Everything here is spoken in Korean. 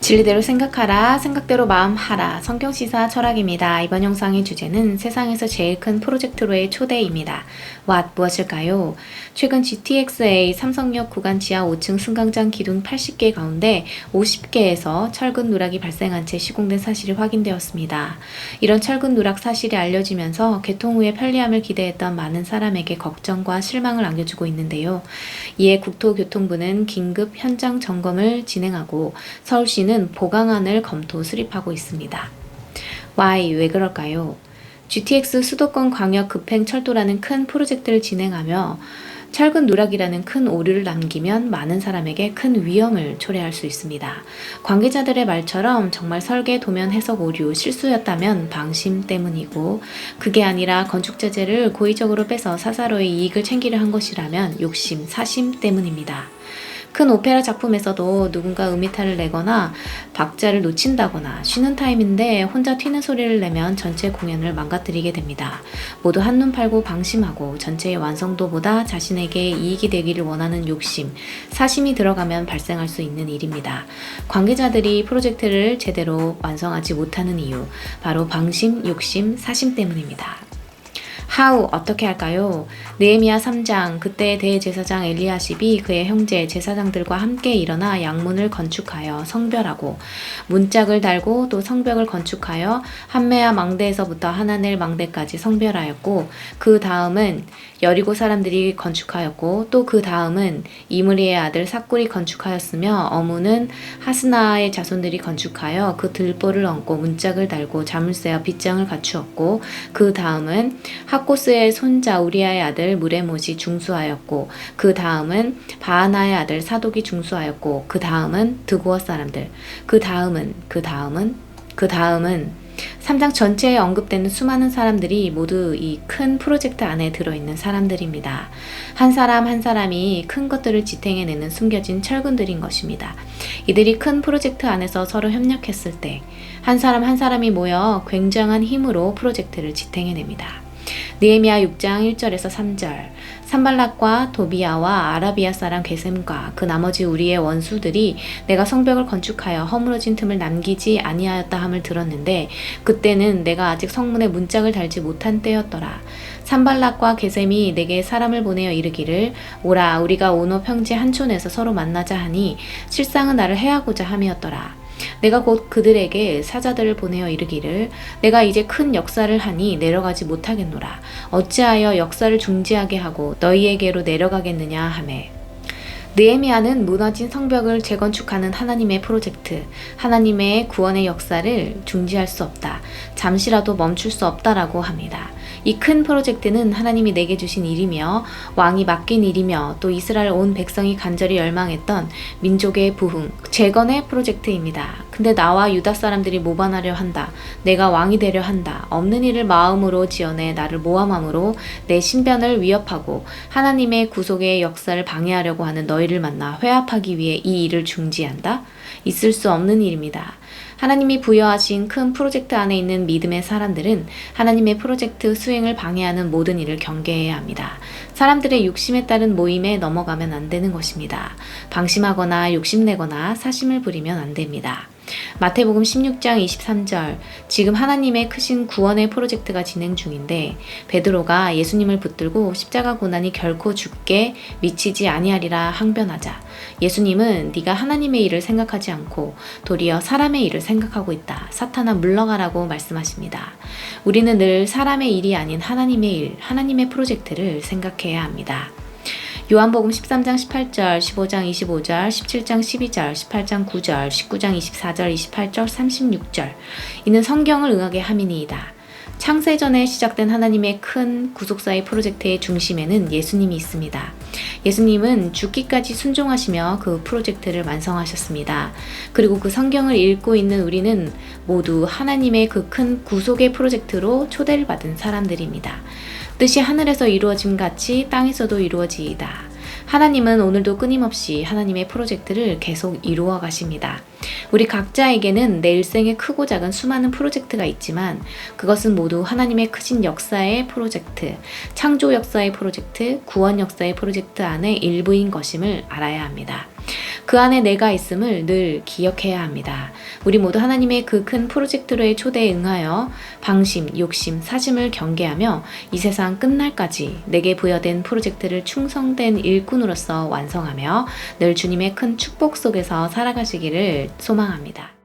진리대로 생각하라, 생각대로 마음하라. 성경시사 철학입니다. 이번 영상의 주제는 세상에서 제일 큰 프로젝트로의 초대입니다. 무엇일까요? 최근 GTX-A 삼성역 구간 지하 5층 승강장 기둥 80개 가운데 50개에서 철근 누락이 발생한 채 시공된 사실이 확인되었습니다. 이런 철근 누락 사실이 알려지면서 개통 후의 편리함을 기대했던 많은 사람에게 걱정과 실망을 안겨주고 있는데요. 이에 국토교통부는 긴급 현장 점검을 진행하고 서울시는 보강안을 검토 수립하고 있습니다. 왜 그럴까요? GTX 수도권 광역 급행철도라는 큰 프로젝트를 진행하며 철근 누락이라는 큰 오류를 남기면 많은 사람에게 큰 위험을 초래할 수 있습니다. 관계자들의 말처럼 정말 설계 도면 해석 오류 실수였다면 방심 때문이고, 그게 아니라 건축 자재를 고의적으로 빼서 사사로이 이익을 챙기려 한 것이라면 욕심, 사심 때문입니다. 큰 오페라 작품에서도 누군가 음이탈을 내거나 박자를 놓친다거나 쉬는 타임인데 혼자 튀는 소리를 내면 전체 공연을 망가뜨리게 됩니다. 모두 한눈 팔고 방심하고 전체의 완성도보다 자신에게 이익이 되기를 원하는 욕심, 사심이 들어가면 발생할 수 있는 일입니다. 관계자들이 프로젝트를 제대로 완성하지 못하는 이유, 바로 방심, 욕심, 사심 때문입니다. 어떻게 할까요? 느헤미야 3장, 그때 대제사장 엘리야십이 그의 형제 제사장들과 함께 일어나 양문을 건축하여 성별하고 문짝을 달고 또 성벽을 건축하여 한메아 망대에서부터 하나넬 망대까지 성별하였고, 그 다음은 여리고 사람들이 건축하였고, 또 그 다음은 이므리의 아들 삭굴이 건축하였으며, 어무는 하스나의 자손들이 건축하여 그 들보를 얹고 문짝을 달고 자물쇠와 빗장을 갖추었고, 그 다음은 하코스의 손자 우리아의 아들 무레못이 중수하였고, 그 다음은 바하나의 아들 사독이 중수하였고, 그 다음은 드고어 사람들, 그 다음은 3장 전체에 언급되는 수많은 사람들이 모두 이 큰 프로젝트 안에 들어있는 사람들입니다. 한 사람 한 사람이 큰 것들을 지탱해내는 숨겨진 철근들인 것입니다. 이들이 큰 프로젝트 안에서 서로 협력했을 때 한 사람 한 사람이 모여 굉장한 힘으로 프로젝트를 지탱해냅니다. 느헤미야 6장 1절에서 3절, 산발락과 도비아와 아라비아 사람 게셈과 그 나머지 우리의 원수들이 내가 성벽을 건축하여 허물어진 틈을 남기지 아니하였다 함을 들었는데, 그때는 내가 아직 성문에 문짝을 달지 못한 때였더라. 산발락과 게셈이 내게 사람을 보내어 이르기를, 오라, 우리가 오노 평지 한촌에서 서로 만나자 하니 실상은 나를 해하고자 함이었더라. 내가 곧 그들에게 사자들을 보내어 이르기를, 내가 이제 큰 역사를 하니 내려가지 못하겠노라. 어찌하여 역사를 중지하게 하고 너희에게로 내려가겠느냐 하매. 느헤미야는 무너진 성벽을 재건축하는 하나님의 프로젝트, 하나님의 구원의 역사를 중지할 수 없다, 잠시라도 멈출 수 없다라고 합니다. 이 큰 프로젝트는 하나님이 내게 주신 일이며 왕이 맡긴 일이며 또 이스라엘 온 백성이 간절히 열망했던 민족의 부흥, 재건의 프로젝트입니다. 근데 나와 유다 사람들이 모반하려 한다, 내가 왕이 되려 한다, 없는 일을 마음으로 지어내 나를 모함함으로 내 신변을 위협하고 하나님의 구속의 역사를 방해하려고 하는 너희를 만나 회합하기 위해 이 일을 중지한다? 있을 수 없는 일입니다. 하나님이 부여하신 큰 프로젝트 안에 있는 믿음의 사람들은 하나님의 프로젝트 수행을 방해하는 모든 일을 경계해야 합니다. 사람들의 욕심에 따른 모임에 넘어가면 안 되는 것입니다. 방심하거나 욕심내거나 사심을 부리면 안 됩니다. 마태복음 16장 23절, 지금 하나님의 크신 구원의 프로젝트가 진행 중인데 베드로가 예수님을 붙들고 십자가 고난이 결코 죽게 미치지 아니하리라 항변하자, 예수님은 네가 하나님의 일을 생각하지 않고 도리어 사람의 일을 생각하고 있다, 사탄아 물러가라고 말씀하십니다. 우리는 늘 사람의 일이 아닌 하나님의 일, 하나님의 프로젝트를 생각해야 합니다. 요한복음 13장 18절, 15장 25절, 17장 12절, 18장 9절, 19장 24절, 28절, 36절. 이는 성경을 응하게 함이니이다. 창세전에 시작된 하나님의 큰 구속사의 프로젝트의 중심에는 예수님이 있습니다. 예수님은 죽기까지 순종하시며 그 프로젝트를 완성하셨습니다. 그리고 그 성경을 읽고 있는 우리는 모두 하나님의 그 큰 구속의 프로젝트로 초대를 받은 사람들입니다. 뜻이 하늘에서 이루어짐 같이 땅에서도 이루어지이다. 하나님은 오늘도 끊임없이 하나님의 프로젝트를 계속 이루어 가십니다. 우리 각자에게는 내 일생에 크고 작은 수많은 프로젝트가 있지만 그것은 모두 하나님의 크신 역사의 프로젝트, 창조 역사의 프로젝트, 구원 역사의 프로젝트 안의 일부인 것임을 알아야 합니다. 그 안에 내가 있음을 늘 기억해야 합니다. 우리 모두 하나님의 그 큰 프로젝트로의 초대에 응하여 방심, 욕심, 사심을 경계하며 이 세상 끝날까지 내게 부여된 프로젝트를 충성된 일꾼으로서 완성하며 늘 주님의 큰 축복 속에서 살아가시기를 소망합니다.